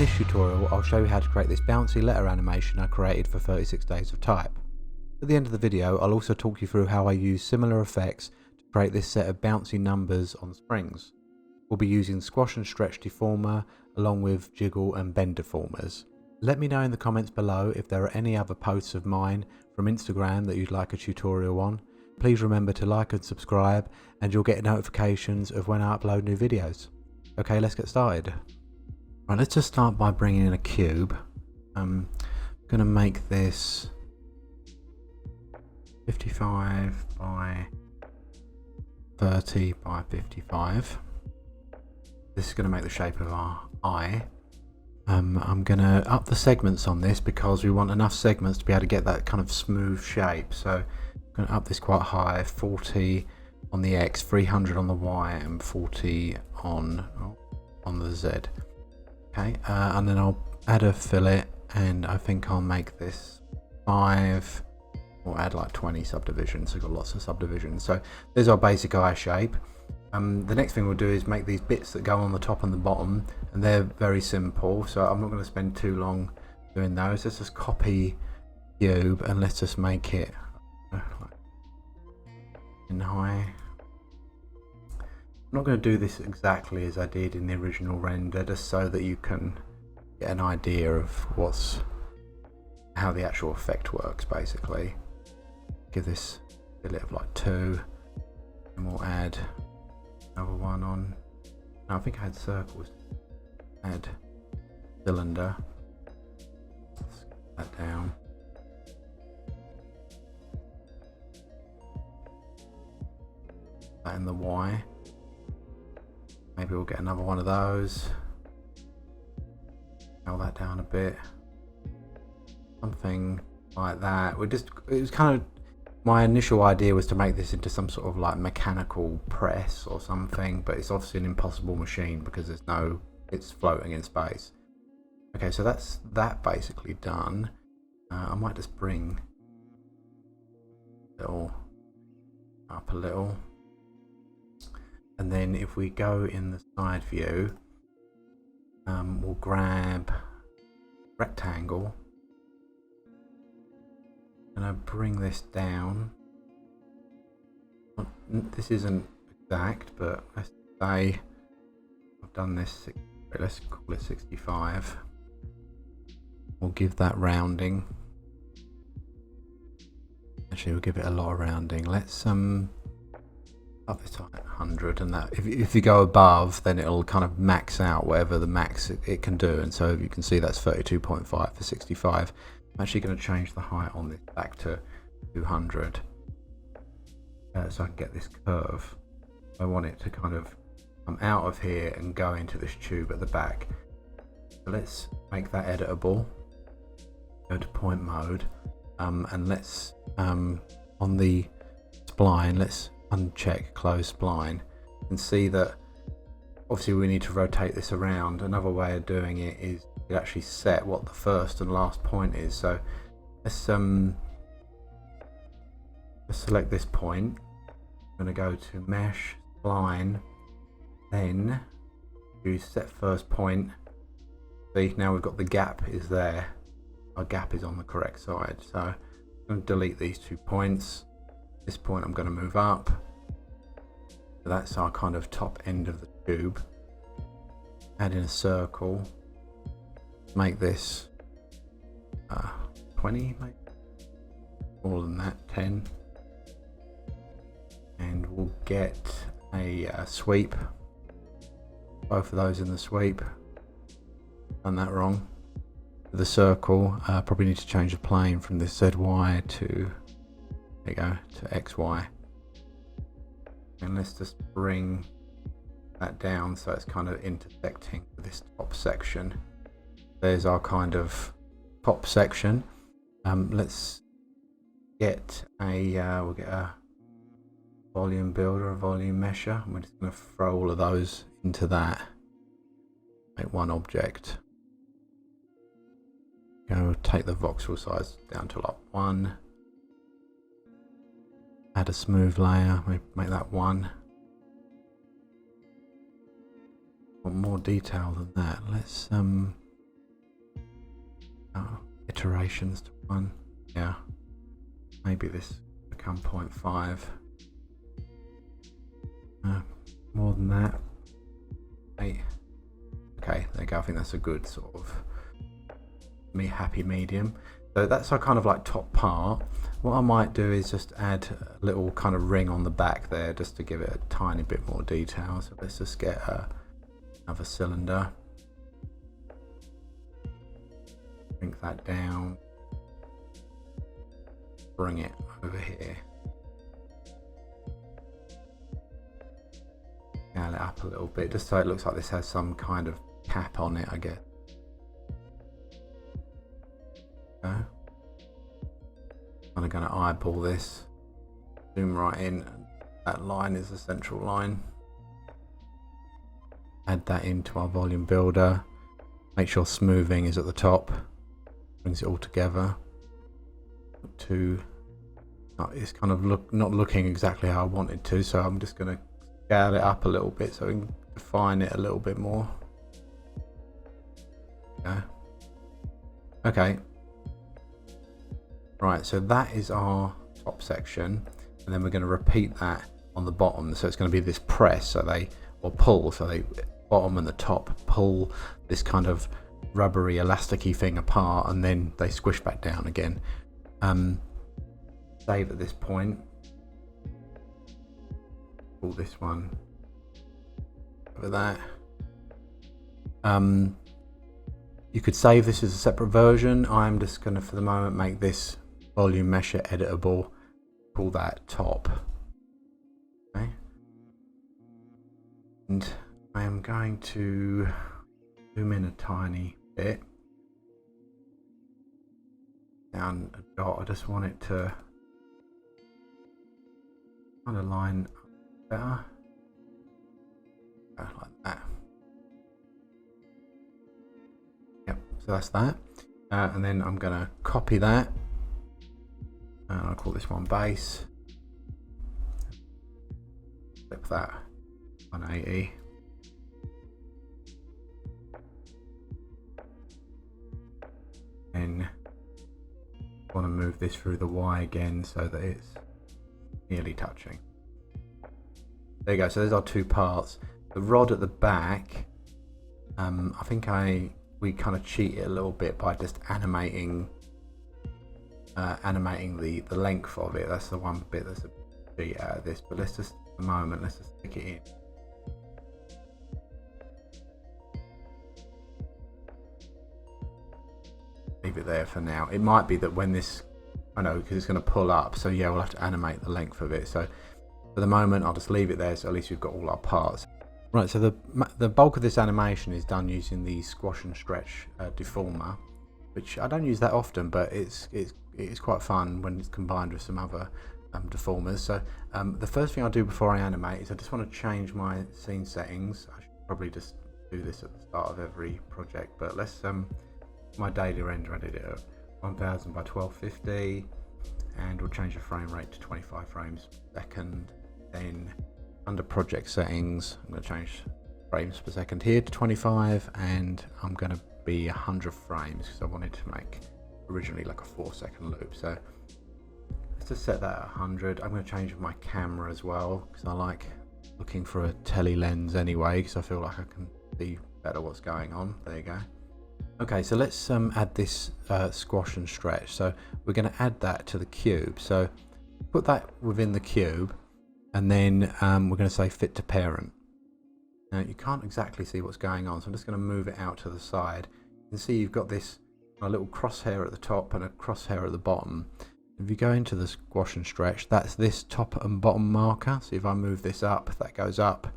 this tutorial I'll show you how to create this bouncy letter animation I created for 36 Days of Type. At the end of the video I'll also talk you through how I use similar effects to create this set of bouncy numbers on springs. We'll be using squash and stretch deformer along with jiggle and bend deformers. Let me know in the comments below if there are any other posts of mine from Instagram that you'd like a tutorial on. Please remember to like and subscribe and you'll get notifications of when I upload new videos. Okay, let's get started. Right, let's just start by bringing in a cube. I'm going to make this 55 by 30 by 55. This is going to make the shape of our eye. I'm going to up the segments on this because we want enough segments to be able to get that kind of smooth shape. So I'm going to up this quite high, 40 on the X, 300 on the Y and 40 on the Z. Okay, and then I'll add a fillet and I think I'll make this 5 or add like 20 subdivisions. We've got lots of subdivisions. So there's our basic eye shape. The next thing we'll do is make these bits that go on the top and the bottom, and they're very simple, so I'm not going to spend too long doing those. Let's just copy cube and let's just make it in high. I'm not going to do this exactly as I did in the original render, just so that you can get an idea of how the actual effect works. Basically, give this a bit of like 2, and we'll add another one on. No, I think I had circles. Add cylinder. Let's get that down. That in the Y. Maybe we'll get another one of those. Scale that down a bit. Something like that. It was kind of, my initial idea was to make this into some sort of like mechanical press or something, but it's obviously an impossible machine because it's floating in space. Okay, so that's that basically done. I might just bring it all up a little. And then if we go in the side view, we'll grab rectangle. And I bring this down. This isn't exact, but let's say I've done this. Let's call it 65. We'll give that rounding. Actually, we'll give it a lot of rounding. Let's up this to 100, and that if you go above, then it'll kind of max out whatever the max it can do. And so you can see that's 32.5 for 65. I'm actually going to change the height on this back to 200 so I can get this curve. I want it to kind of come out of here and go into this tube at the back. So let's make that editable. Go to point mode, and let's on the spline, let's uncheck close spline and see that obviously we need to rotate this around. Another way of doing it is to actually set what the first and last point is. So let's select this point. I'm going to go to mesh, spline, then choose set first point. See, now we've got the gap is there. Our gap is on the correct side. So I'm going to delete these 2 points. This point I'm going to move up. So that's our kind of top end of the tube. Add in a circle. Make this 20, maybe more than that, 10, and we'll get a sweep. Both of those in the sweep. Done that wrong. The circle, probably need to change the plane from this ZY to, there you go, to XY. And let's just bring that down so it's kind of intersecting with this top section. There's our kind of top section. Let's get we'll get a volume builder, a volume mesher. We're just going to throw all of those into that. Make one object. Go take the voxel size down to like 1. Add a smooth layer. Make that 1. Want more detail than that. Let's iterations to 1. Yeah, maybe this become 0.5. More than that. 8. Okay, there you go. I think that's a good sort of happy medium. So that's our kind of like top part. What I might do is just add a little kind of ring on the back there just to give it a tiny bit more detail. So let's just get another cylinder. Shrink that down. Bring it over here. Scale it up a little bit just so it looks like this has some kind of cap on it, I guess. Okay. I'm going to eyeball this, zoom right in, that line is the central line. Add that into our volume builder, make sure smoothing is at the top, brings it all together. It's kind of not looking exactly how I want it to, so I'm just going to scale it up a little bit so we can define it a little bit more. Okay. Right, so that is our top section, and then we're going to repeat that on the bottom. So it's going to be this press, or pull. So they bottom and the top pull this kind of rubbery, elasticy thing apart, and then they squish back down again. Save at this point. Pull this one over that. You could save this as a separate version. I'm just going to, for the moment, make this volume mesher editable. Pull that top. Okay. And I am going to zoom in a tiny bit. Down a dot. I just want it to kind of line up better. Like that. Yep, so that's that. And then I'm going to copy that. I'll call this one base. Flip that 180. And I want to move this through the Y again so that it's nearly touching. There you go. So there's our two parts. The rod at the back, I think we kind of cheat it a little bit by just animating the length of it. That's the one bit that's a cheat out of this. But let's just, at the moment, let's just stick it in. Leave it there for now. It might be that when this, I know, because it's going to pull up, so yeah, we'll have to animate the length of it. So for the moment, I'll just leave it there, so at least we've got all our parts. Right, so the bulk of this animation is done using the squash and stretch deformer, which I don't use that often, but it's quite fun when it's combined with some other deformers. So the first thing I do before I animate is I just want to change my scene settings. I should probably just do this at the start of every project, but let's my daily render editor 1000 by 1250, and we'll change the frame rate to 25 frames per second. Then under project settings, I'm going to change frames per second here to 25, and I'm going to be 100 frames because I wanted to make originally like a 4-second loop. So let's just set that at 100. I'm going to change my camera as well because I like looking for a tele lens anyway, because I feel like I can see better what's going on. There you go. Okay, so let's add this squash and stretch. So we're going to add that to the cube. So put that within the cube, and then we're going to say fit to parent. Now you can't exactly see what's going on, so I'm just going to move it out to the side. You can see you've got this little crosshair at the top and a crosshair at the bottom. If you go into the squash and stretch, that's this top and bottom marker. So if I move this up, that goes up.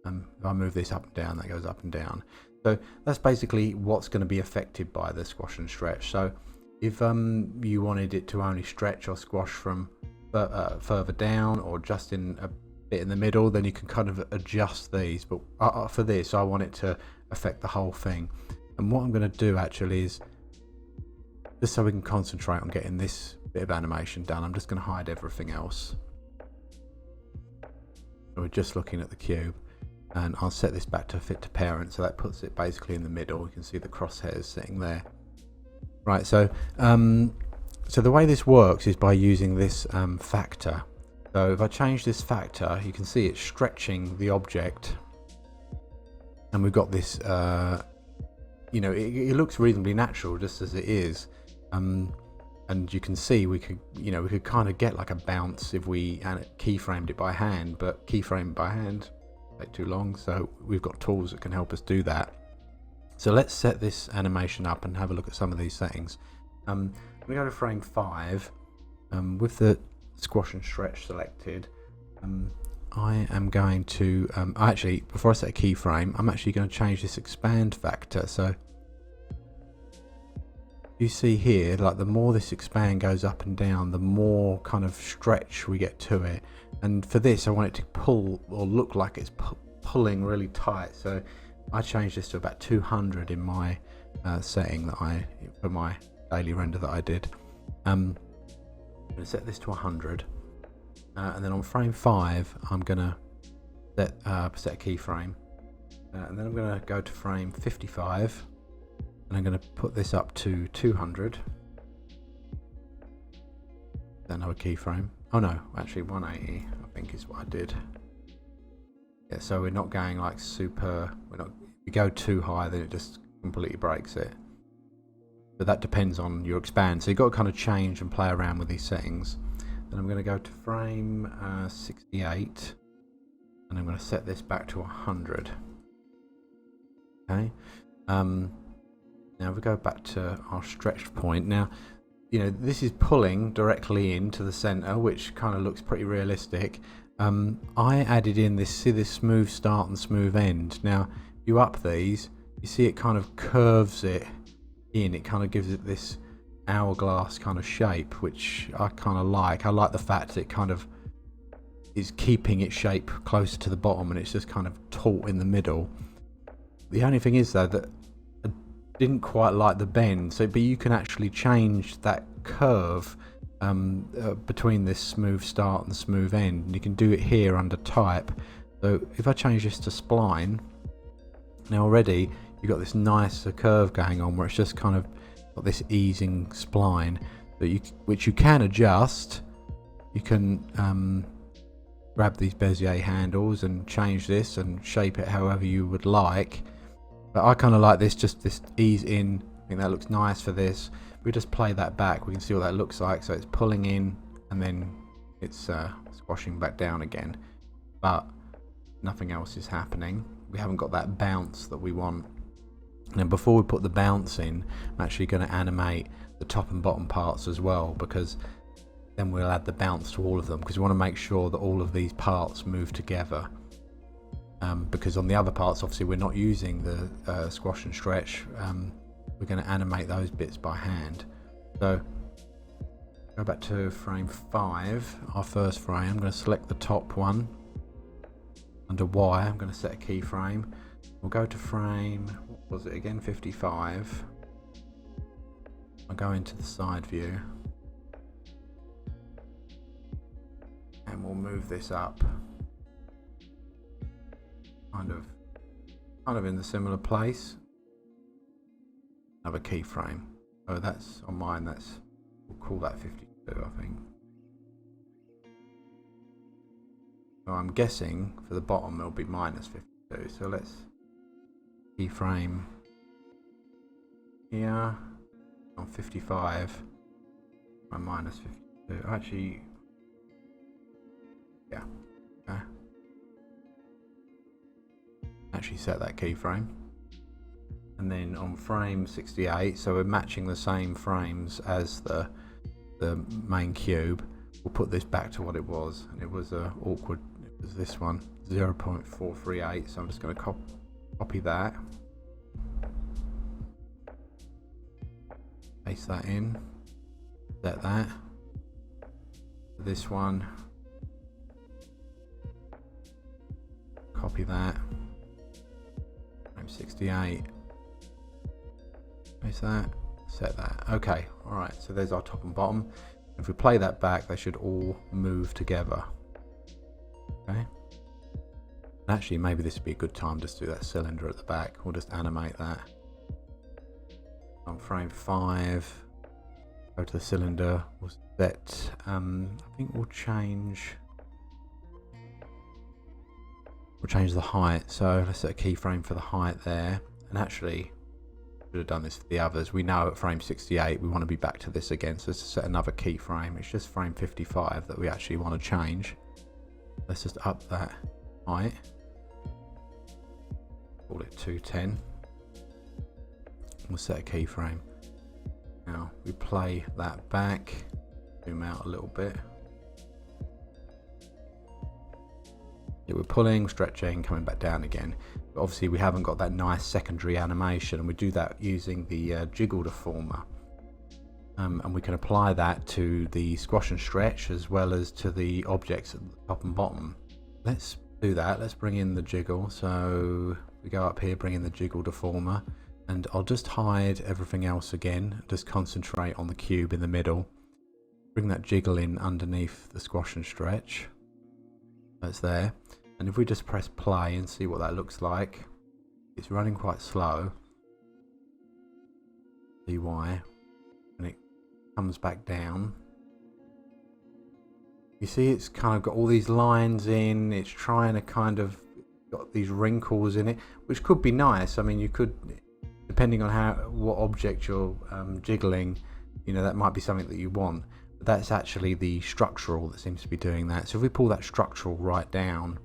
If I move this up and down, that goes up and down. So that's basically what's going to be affected by the squash and stretch. So if you wanted it to only stretch or squash from further down or just in a bit in the middle, then you can kind of adjust these. But for this, I want it to affect the whole thing. And what I'm going to do actually is, just so we can concentrate on getting this bit of animation done, I'm just going to hide everything else. So we're just looking at the cube. And I'll set this back to fit to parent, so that puts it basically in the middle. You can see the crosshairs sitting there. Right, so so the way this works is by using this factor. So if I change this factor, you can see it's stretching the object, and we've got this, you know, it looks reasonably natural just as it is. And you can see we could, you know, we could kind of get like a bounce if we keyframed it by hand, but keyframe by hand take too long. So we've got tools that can help us do that. So let's set this animation up and have a look at some of these settings. We go to frame 5 with the squash and stretch selected. I am going to actually, before I set a keyframe, I'm actually going to change this expand factor. So you see here, like the more this expand goes up and down, the more kind of stretch we get to it. And for this, I want it to pull or look like it's pulling really tight. So I changed this to about 200 in my setting that for my daily render that I did. I'm going to set this to 100, and then on frame 5, I'm going to set a keyframe, and then I'm going to go to frame 55. And I'm going to put this up to 200. Another keyframe. Oh no, actually 180 I think is what I did. Yeah, so we're not going like super, if you go too high then it just completely breaks it. But that depends on your expand. So you've got to kind of change and play around with these settings. Then I'm going to go to frame 68, and I'm going to set this back to 100. Okay. Now we go back to our stretched point. Now, you know, this is pulling directly into the center, which kind of looks pretty realistic. I added in this, see this smooth start and smooth end. Now, you up these, you see it kind of curves it in. It kind of gives it this hourglass kind of shape, which I kind of like. I like the fact that it kind of is keeping its shape closer to the bottom, and it's just kind of taut in the middle. The only thing is though that didn't quite like the bend, so but you can actually change that curve between this smooth start and smooth end, and you can do it here under type. So if I change this to spline, now already you've got this nicer curve going on where it's just kind of got this easing spline that which you can adjust. You can grab these Bezier handles and change this and shape it however you would like. But I kind of like this, just this ease in. I think that looks nice for this. If we just play that back, we can see what that looks like. So it's pulling in and then it's squashing back down again. But nothing else is happening. We haven't got that bounce that we want. Now before we put the bounce in, I'm actually going to animate the top and bottom parts as well, because then we'll add the bounce to all of them, because we want to make sure that all of these parts move together. Because on the other parts, obviously we're not using the squash and stretch. We're going to animate those bits by hand. So go back to frame 5, our first frame. I'm going to select the top one. Under Y, I'm going to set a keyframe. We'll go to frame, what was it again, 55. I'll go into the side view, and we'll move this up. Kind of in the similar place. Another keyframe. Oh, that's on mine. We'll call that 52, I think. So I'm guessing for the bottom it'll be minus 52. So let's keyframe here on 55 and minus 52. Actually, yeah. Okay. Actually set that keyframe, and then on frame 68, so we're matching the same frames as the main cube, we'll put this back to what it was, and it was awkward. It was this one, 0.438. So I'm just going to copy that, paste that in, set that. This one, copy that. 68, paste that, set that. Okay, all right, so there's our top and bottom. If we play that back, they should all move together. Okay, actually maybe this would be a good time just to do that cylinder at the back. We'll just animate that. On frame 5, go to the cylinder, we'll set, I think we'll change the height. So let's set a keyframe for the height there. And actually, should have done this for the others. We know at frame 68 we want to be back to this again, so let's set another keyframe. It's just frame 55 that we actually want to change. Let's just up that height, call it 210. We'll set a keyframe. Now we play that back, zoom out a little bit. Yeah, we're pulling, stretching, coming back down again. But obviously we haven't got that nice secondary animation, and we do that using the jiggle deformer. And we can apply that to the squash and stretch as well as to the objects at the top and bottom. Let's do that. Let's bring in the jiggle. So we go up here, bring in the jiggle deformer, and I'll just hide everything else again. Just concentrate on the cube in the middle. Bring that jiggle in underneath the squash and stretch. That's there. And if we just press play and see what that looks like, it's running quite slow. See why? And it comes back down. You see it's kind of got all these lines in, it's trying to kind of got these wrinkles in it, which could be nice. I mean, you could, depending on what object you're jiggling, you know, that might be something that you want. But that's actually the structural that seems to be doing that. So if we pull that structural right down,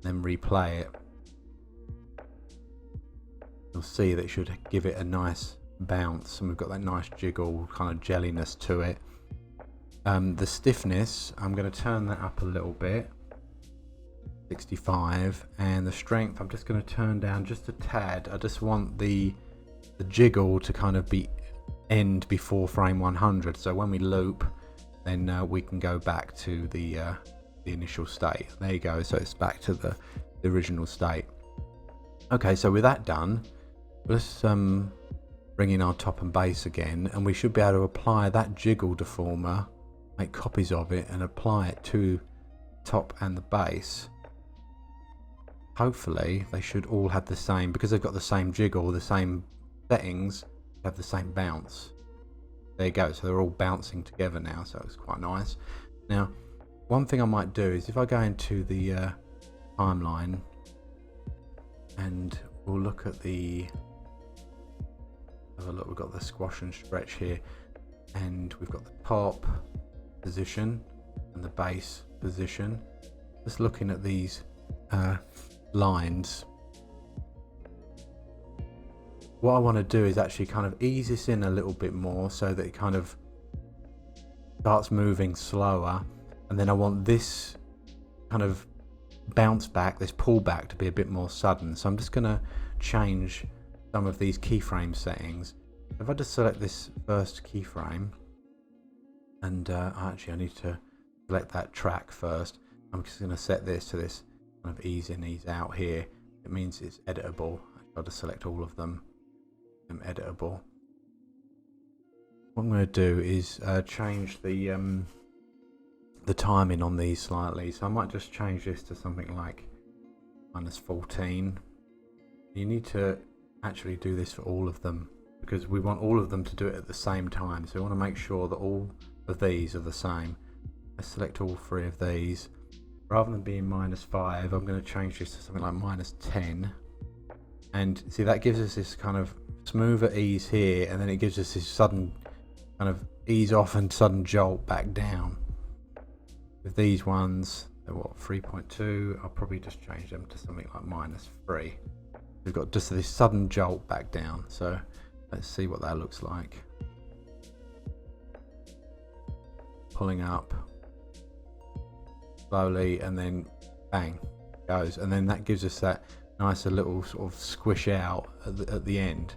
then replay it, you'll see that it should give it a nice bounce, and we've got that nice jiggle kind of jelliness to it. The stiffness, I'm going to turn that up a little bit, 65, and the strength I'm just going to turn down just a tad. I just want the jiggle to kind of be end before frame 100, so when we loop, then we can go back to the initial state. There you go, so it's back to the original state. Okay, so with that done, let's bring in our top and base again, and we should be able to apply that jiggle deformer, make copies of it and apply it to top and the base. Hopefully they should all have the same, because they've got the same jiggle, the same settings, have the same bounce. There you go, so they're all bouncing together now, so it's quite nice. Now one thing I might do is if I go into the timeline and we'll look at the, have a look, we've got the squash and stretch here, and we've got the top position and the base position. Just looking at these lines, what I want to do is actually kind of ease this in a little bit more so that it kind of starts moving slower, and then I want this kind of bounce back, this pull back, to be a bit more sudden. So I'm just going to change some of these keyframe settings. If I just select this first keyframe, and actually I need to select that track first. I'm just going to set this to this kind of ease in, ease out here. It means it's editable. I'll just select all of them. I'm editable. What I'm going to do is change the timing on these slightly. So I might just change this to something like -14. You need to actually do this for all of them, because we want all of them to do it at the same time. So we want to make sure that all of these are the same. Let's select all three of these. Rather than being -5, I'm going to change this to something like -10. And see, that gives us this kind of smoother ease here, and then it gives us this sudden kind of ease off and sudden jolt back down. With these ones, they're what, 3.2, I'll probably just change them to something like -3. We've got just this sudden jolt back down. So let's see what that looks like. Pulling up slowly, and then bang goes, and then that gives us that nicer little sort of squish out at the end.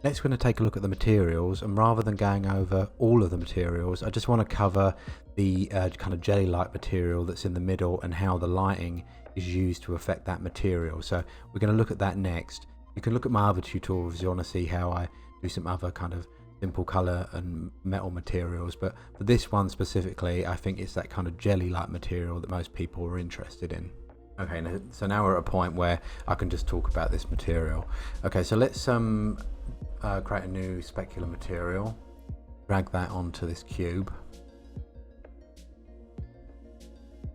Next we're going to take a look at the materials, and rather than going over all of the materials, I just want to cover the kind of jelly-like material that's in the middle and how the lighting is used to affect that material. So we're going to look at that next. You can look at my other tutorials if you want to see how I do some other kind of simple color and metal materials, but for this one specifically, I think it's that kind of jelly-like material that most people are interested in. Okay, so now we're at a point where I can just talk about this material. Okay, so let's create a new specular material, drag that onto this cube,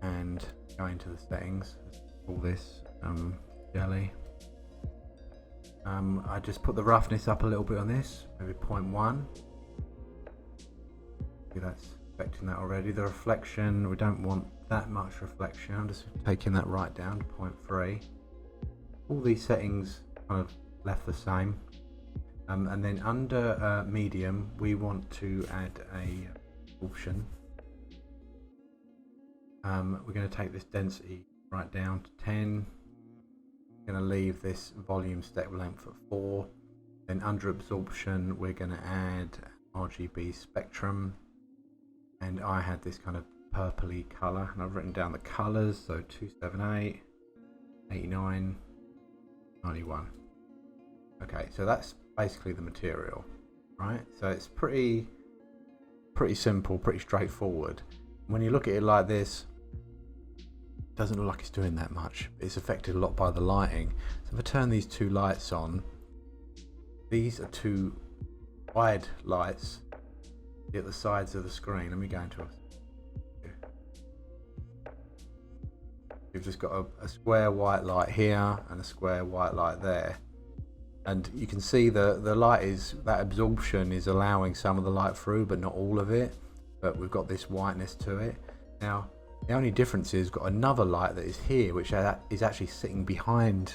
and go into the settings. Call this jelly. I just put the roughness up a little bit on this, maybe 0.1. See, that's affecting that already. The reflection, we don't want that much reflection. I'm just taking that right down to 0.3. All these settings kind of left the same. And then under medium, we want to add a option. We're going to take this density right down to 10. We're going to leave this volume step length at 4. Then under absorption, we're going to add RGB spectrum. And I had this kind of purpley color, and I've written down the colors. So 278, 89, 91. Okay, so that's basically the material, right? So it's pretty simple, pretty straightforward. When you look at it like this, it doesn't look like it's doing that much. It's affected a lot by the lighting. So if I turn these two lights on, these are two wide lights at the sides of the screen. Let me go into it. You've just got a square white light here and a square white light there. And you can see the light is, that absorption is allowing some of the light through, but not all of it. But we've got this whiteness to it. Now, the only difference is we've got another light that is here, which is actually sitting behind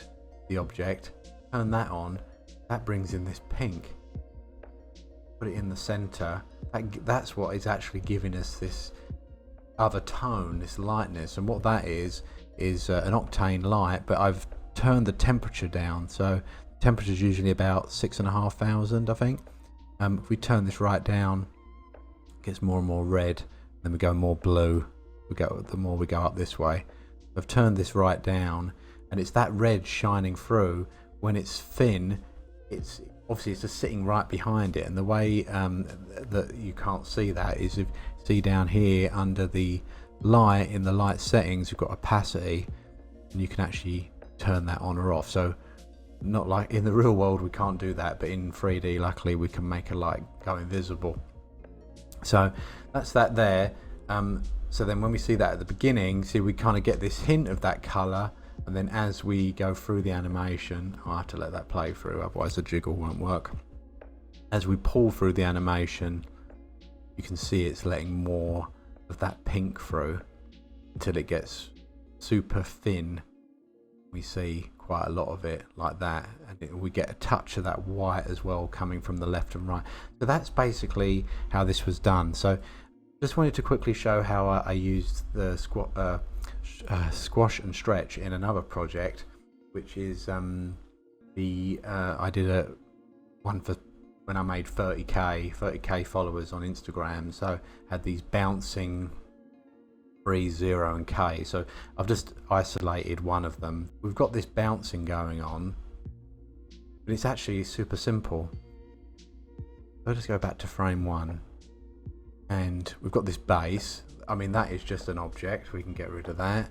the object. Turn that on, that brings in this pink. Put it in the center. That's what is actually giving us this other tone, this lightness. And what that is an octane light, but I've turned the temperature down. So temperature is usually about 6,500, I think. If we turn this right down, it gets more and more red, then we go more blue. The more we go up this way. I've turned this right down, and it's that red shining through. When it's thin, it's obviously it's just sitting right behind it, and the way that you can't see that is if you see down here under the light, in the light settings, you've got opacity, and you can actually turn that on or off. So not like in the real world we can't do that, but in 3D luckily we can make a light go invisible. So that's that there. So then when we see that at the beginning, see, we kind of get this hint of that color, and then as we go through the animation, I have to let that play through, otherwise the jiggle won't work. As we pull through the animation, you can see it's letting more of that pink through until it gets super thin. We see quite a lot of it like that, and we get a touch of that white as well coming from the left and right. So that's basically how this was done. So just wanted to quickly show how I used the squash and stretch in another project, which is I did one for when I made 30k followers on Instagram. So had these bouncing 3, 0 and K. So I've just isolated one of them. We've got this bouncing going on, but it's actually super simple. I'll just go back to frame 1. And we've got this base. I mean, that is just an object. We can get rid of that.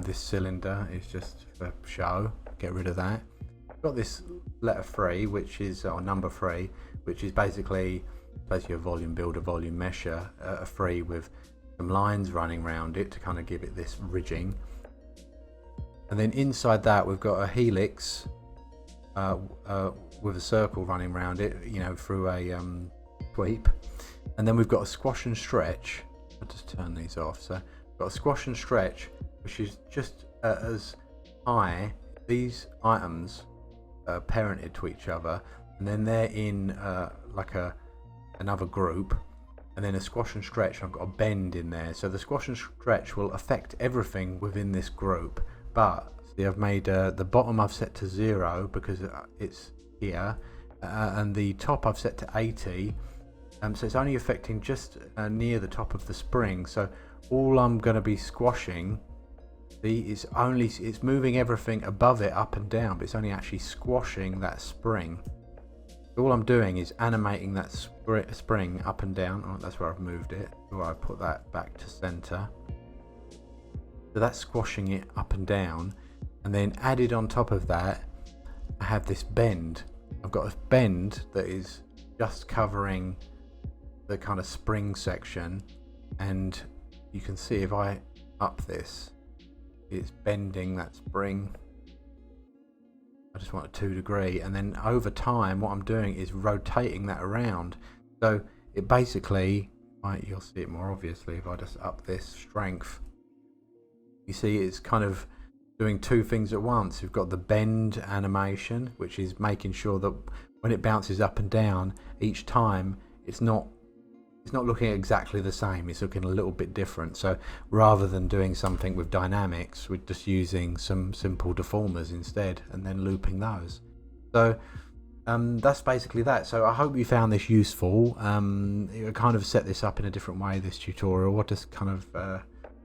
This cylinder is just for show. Get rid of that. We've got this letter 3, which is, or number 3, which is basically a volume builder, volume mesher, a 3 with some lines running around it to kind of give it this ridging. And then inside that, we've got a helix with a circle running around it, you know, through a sweep. And then we've got a squash and stretch. I'll just turn these off. So we've got a squash and stretch, which is just as high. These items are parented to each other, and then they're in like another group. And then a squash and stretch, I've got a bend in there. So the squash and stretch will affect everything within this group. But see, I've made the bottom I've set to 0 because it's here, and the top I've set to 80. So it's only affecting just near the top of the spring. So all I'm going to be squashing, it's moving everything above it up and down, but it's only actually squashing that spring. All I'm doing is animating that spring up and down. Oh, that's where I've moved it. Or I put that back to center. So that's squashing it up and down, and then added on top of that, I have this bend. I've got a bend that is just covering the kind of spring section, and you can see if I up this, it's bending that spring. I just want a 2 degree, and then over time what I'm doing is rotating that around. So it basically, you'll see it more obviously if I just up this strength. You see it's kind of doing two things at once. We've got the bend animation, which is making sure that when it bounces up and down each time, it's not looking exactly the same, it's looking a little bit different. So rather than doing something with dynamics, we're just using some simple deformers instead and then looping those. So that's basically that. So I hope you found this useful. I kind of set this up in a different way, this tutorial. I just kind of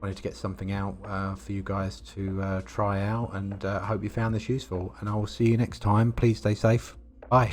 wanted to get something out for you guys to try out, and I hope you found this useful, and I will see you next time. Please stay safe. Bye.